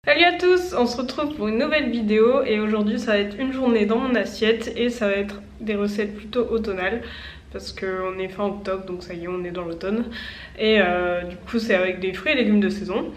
Salut à tous, on se retrouve pour une nouvelle vidéo et aujourd'hui ça va être une journée dans mon assiette et ça va être des recettes plutôt automnales parce qu'on est fin octobre donc ça y est on est dans l'automne et du coup c'est avec des fruits et légumes de saison.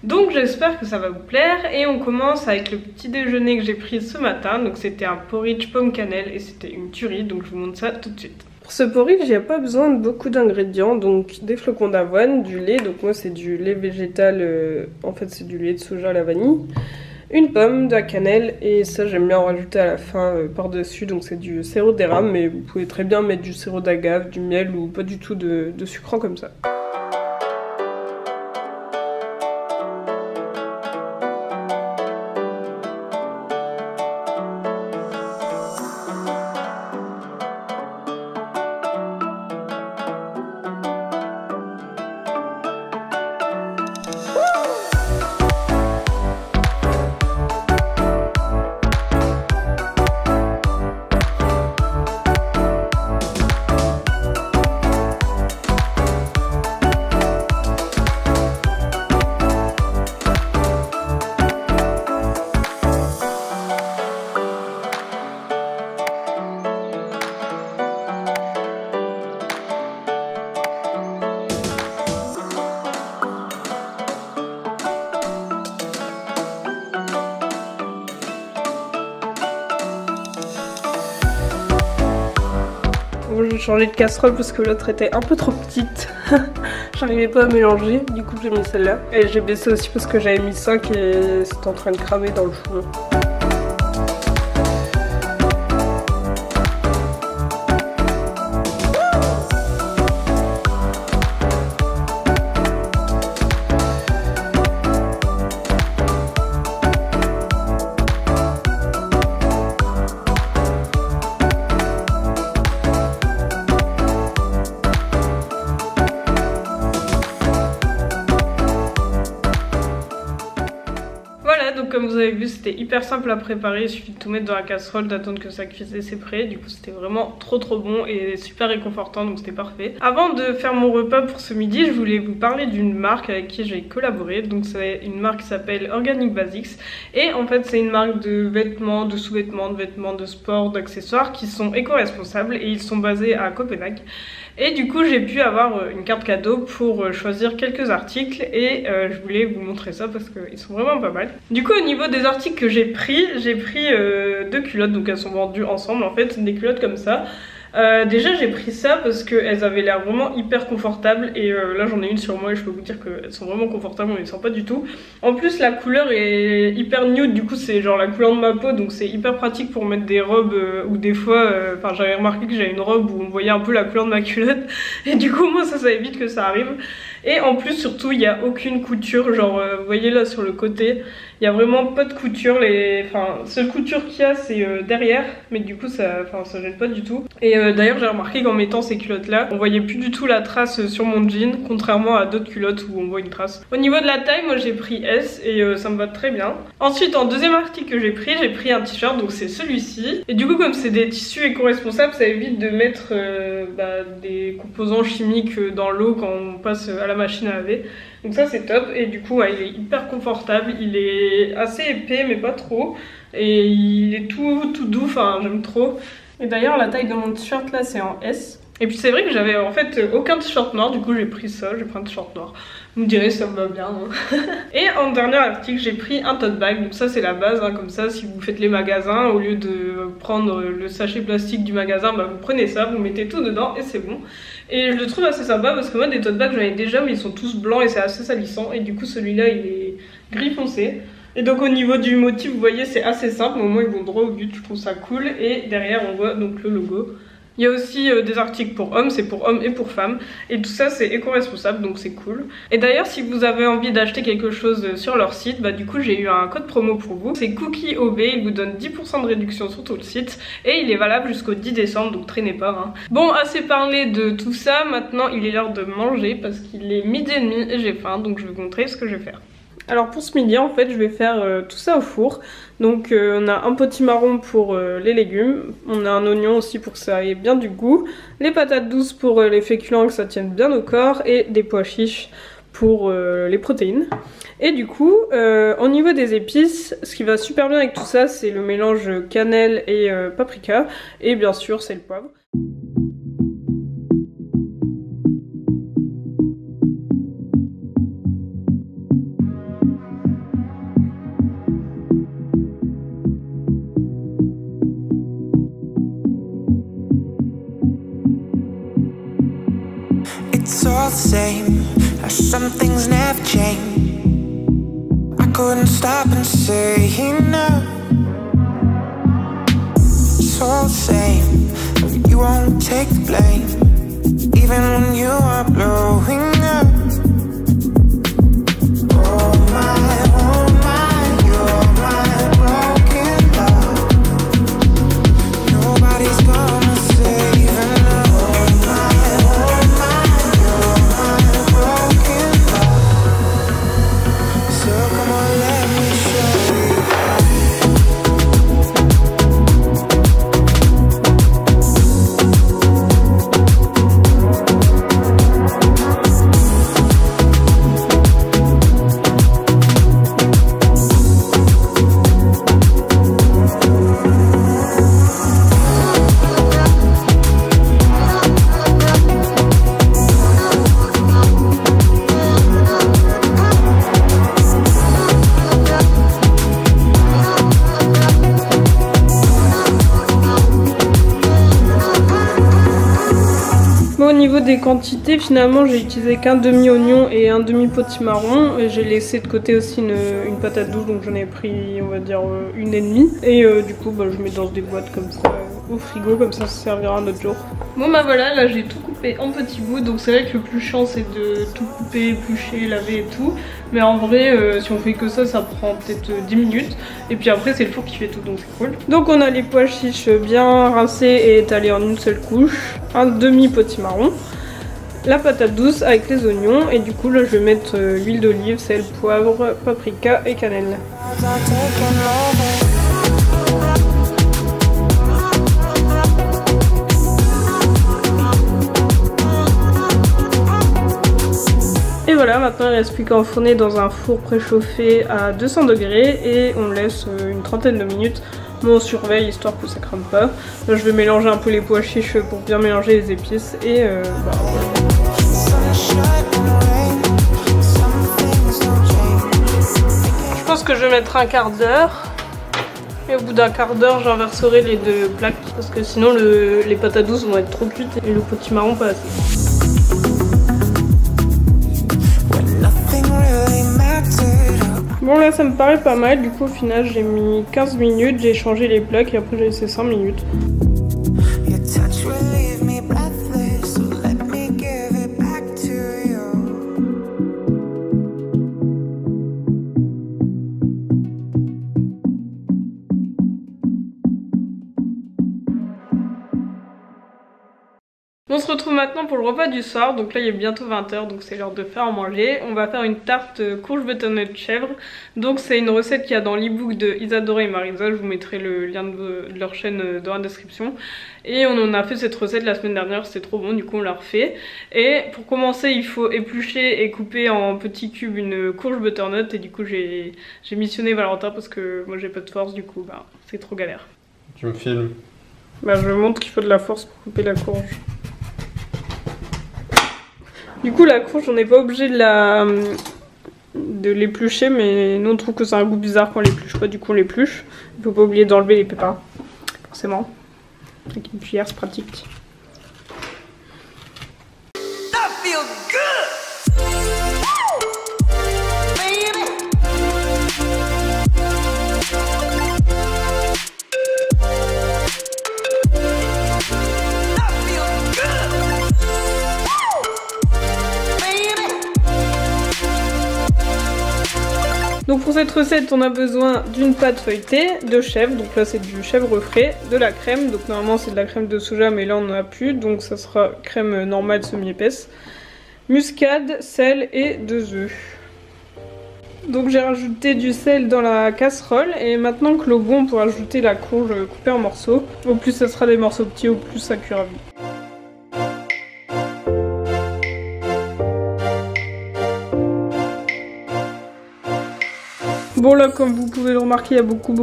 Donc j'espère que ça va vous plaire et on commence avec le petit déjeuner que j'ai pris ce matin. Donc c'était un porridge pomme cannelle et c'était une tuerie, donc je vous montre ça tout de suite. Pour ce porridge, il n'y a pas besoin de beaucoup d'ingrédients, donc des flocons d'avoine, du lait, donc moi c'est du lait végétal, en fait c'est du lait de soja à la vanille, une pomme, de la cannelle, et ça j'aime bien en rajouter à la fin par-dessus, donc c'est du sirop d'érable, mais vous pouvez très bien mettre du sirop d'agave, du miel ou pas du tout de sucrant comme ça. J'ai changé de casserole parce que l'autre était un peu trop petite. J'arrivais pas à mélanger, du coup j'ai mis celle-là. Et j'ai baissé aussi parce que j'avais mis 5 et c'était en train de cramer dans le four. Donc comme vous avez vu c'était hyper simple à préparer, il suffit de tout mettre dans la casserole, d'attendre que ça cuise et c'est prêt. Du coup c'était vraiment trop bon et super réconfortant, donc c'était parfait. Avant de faire mon repas pour ce midi, je voulais vous parler d'une marque avec qui j'ai collaboré. Donc c'est une marque qui s'appelle Organic Basics et en fait c'est une marque de vêtements, de sous-vêtements, de vêtements de sport, d'accessoires qui sont éco-responsables et ils sont basés à Copenhague. Et du coup j'ai pu avoir une carte cadeau pour choisir quelques articles et je voulais vous montrer ça parce qu'ils sont vraiment pas mal. Du coup au niveau des articles que j'ai pris 2 culottes, donc elles sont vendues ensemble en fait, des culottes comme ça. Déjà j'ai pris ça parce qu'elles avaient l'air vraiment hyper confortables et là j'en ai une sur moi et je peux vous dire qu'elles sont vraiment confortables, on les sent pas du tout. En plus la couleur est hyper nude, du coup c'est genre la couleur de ma peau, donc c'est hyper pratique pour mettre des robes ou des fois, enfin j'avais remarqué que j'avais une robe où on voyait un peu la couleur de ma culotte et du coup moi ça évite que ça arrive. Et en plus surtout il n'y a aucune couture, genre vous voyez là sur le côté, il y a vraiment pas de couture, seule couture qu'il y a c'est derrière, mais du coup ça gêne pas du tout. Et d'ailleurs j'ai remarqué qu'en mettant ces culottes là, on voyait plus du tout la trace sur mon jean, contrairement à d'autres culottes où on voit une trace. Au niveau de la taille, moi j'ai pris S et ça me va très bien. Ensuite en deuxième article que j'ai pris un t-shirt, donc c'est celui-ci. Et du coup comme c'est des tissus éco-responsables, ça évite de mettre des composants chimiques dans l'eau quand on passe à la machine à laver. Donc ça c'est top et du coup ouais, il est hyper confortable, il est assez épais mais pas trop. Et il est tout doux, enfin j'aime trop. Et d'ailleurs la taille de mon t-shirt là c'est en S. Et puis c'est vrai que j'avais en fait aucun t-shirt noir, du coup j'ai pris ça, j'ai pris un t-shirt noir. Vous me direz ça me va bien hein. Et en dernier article j'ai pris un tote bag, donc ça c'est la base hein, comme ça si vous faites les magasins, au lieu de prendre le sachet plastique du magasin, bah, vous prenez ça, vous mettez tout dedans et c'est bon. Et je le trouve assez sympa parce que moi des tote bags j'en ai déjà mais ils sont tous blancs et c'est assez salissant et du coup celui-là il est gris foncé. Et donc au niveau du motif vous voyez c'est assez simple, au moins ils vont droit au but, je trouve ça cool. Et derrière on voit donc le logo. Il y a aussi des articles pour hommes, c'est pour hommes et pour femmes. Et tout ça c'est éco-responsable donc c'est cool. Et d'ailleurs si vous avez envie d'acheter quelque chose sur leur site, bah du coup j'ai eu un code promo pour vous. C'est CookieOB, il vous donne 10% de réduction sur tout le site. Et il est valable jusqu'au 10 décembre donc traînez pas hein. Bon assez parlé de tout ça, maintenant il est l'heure de manger parce qu'il est 12h30 et j'ai faim. Donc je vais vous montrer ce que je vais faire. Alors pour ce midi en fait je vais faire tout ça au four. Donc on a un potimarron pour les légumes, on a un oignon aussi pour que ça ait bien du goût, les patates douces pour les féculents que ça tienne bien au corps et des pois chiches pour les protéines. Et du coup, au niveau des épices, ce qui va super bien avec tout ça, c'est le mélange cannelle et paprika. Et bien sûr, c'est le poivre. It's all the same, some things never change. I couldn't stop and say no. It's all the same, you won't take the blame, even when you are blowing up. Oh my, you're my broken love. Nobody's gonna save enough. Au niveau des quantités, finalement j'ai utilisé qu'un demi-oignon et un demi-potimarron, et j'ai laissé de côté aussi une patate douce, donc j'en ai pris on va dire une et demie, et du coup je mets dans des boîtes comme ça au frigo, comme ça servira un autre jour. Bon bah voilà, là j'ai tout coupé en petits bouts, donc c'est vrai que le plus chiant c'est de tout couper, éplucher, laver et tout, mais en vrai si on fait que ça prend peut-être 10 minutes, et puis après c'est le four qui fait tout, donc c'est cool. Donc on a les pois chiches bien rincés et étalés en une seule couche, un demi-potimarron, la patate douce avec les oignons, et du coup là je vais mettre l'huile d'olive, sel, poivre, paprika et cannelle. Et voilà, maintenant il ne reste plus qu'à enfourner dans un four préchauffé à 200 degrés et on laisse une trentaine de minutes. Bon, on surveille histoire que ça crame pas. Là je vais mélanger un peu les pois chiches pour bien mélanger les épices et voilà. Je pense que je vais mettre un quart d'heure. Et au bout d'un quart d'heure j'inverserai les deux plaques parce que sinon les patates douces vont être trop cuites et le potimarron pas assez. Bon là ça me paraît pas mal, du coup au final j'ai mis 15 minutes, j'ai changé les plaques et après j'ai laissé 5 minutes. On se retrouve maintenant pour le repas du soir, donc là il est bientôt 20 h, donc c'est l'heure de faire à manger. On va faire une tarte courge butternut chèvre, donc c'est une recette qu'il y a dans l'ebook de Isadora et Marisol, je vous mettrai le lien de leur chaîne dans la description. Et on en a fait cette recette la semaine dernière, c'était trop bon, du coup on l'a refait. Et pour commencer il faut éplucher et couper en petits cubes une courge butternut, et du coup j'ai missionné Valentin parce que moi j'ai pas de force, du coup bah, c'est trop galère. Tu me filmes? Bah je montre qu'il faut de la force pour couper la courge. Du coup la courge on n'est pas obligé de l'éplucher, mais nous on trouve que c'est un goût bizarre quand on l'épluche pas, du coup on l'épluche. Il faut pas oublier d'enlever les pépins, forcément. Avec une cuillère c'est pratique. Donc pour cette recette on a besoin d'une pâte feuilletée, de chèvre, donc là c'est du chèvre frais, de la crème, donc normalement c'est de la crème de soja mais là on n'en a plus, donc ça sera crème normale semi-épaisse, muscade, sel et 2 œufs. Donc j'ai rajouté du sel dans la casserole et maintenant que l'eau bout on pourra ajouter la courge coupée en morceaux. Au plus ça sera des morceaux petits, au plus ça cuira vite. Bon là comme vous pouvez le remarquer, il y a beaucoup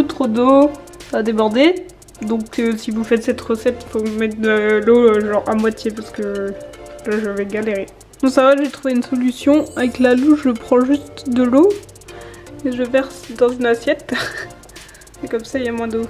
trop d'eau, ça a débordé. Donc si vous faites cette recette, il faut mettre de l'eau genre à moitié parce que là je vais galérer. Bon ça va, j'ai trouvé une solution. Avec la louche, je prends juste de l'eau et je verse dans une assiette. Et comme ça il y a moins d'eau.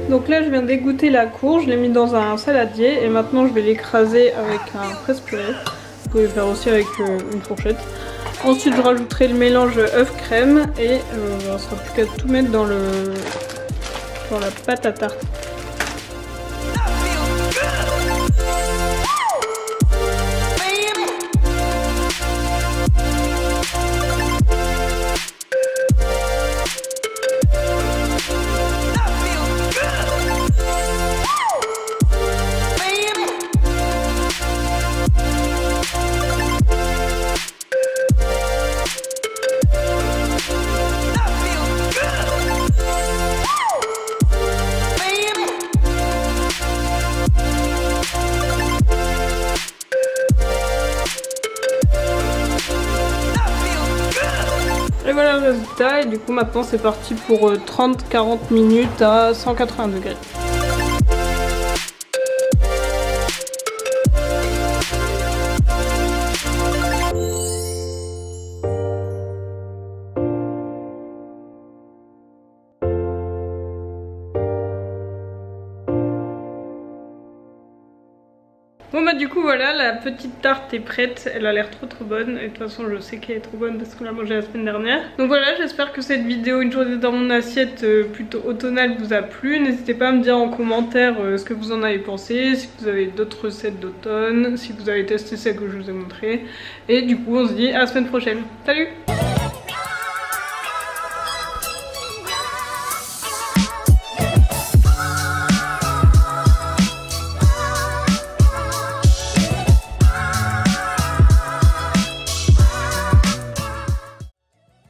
Donc là je viens d'égoutter la courge, je l'ai mis dans un saladier et maintenant je vais l'écraser avec un presse-purée. Vous pouvez le faire aussi avec une fourchette. Ensuite je rajouterai le mélange œuf crème et il ne sera plus qu'à tout mettre dans la pâte à tarte. Et voilà le résultat, et du coup maintenant c'est parti pour 30-40 minutes à 180 degrés. Bon bah du coup voilà, la petite tarte est prête, elle a l'air trop bonne et de toute façon je sais qu'elle est trop bonne parce qu'on l'a mangée la semaine dernière. Donc voilà, j'espère que cette vidéo une journée dans mon assiette plutôt automnale vous a plu. N'hésitez pas à me dire en commentaire ce que vous en avez pensé, si vous avez d'autres recettes d'automne, si vous avez testé celle que je vous ai montré. Et du coup on se dit à la semaine prochaine. Salut!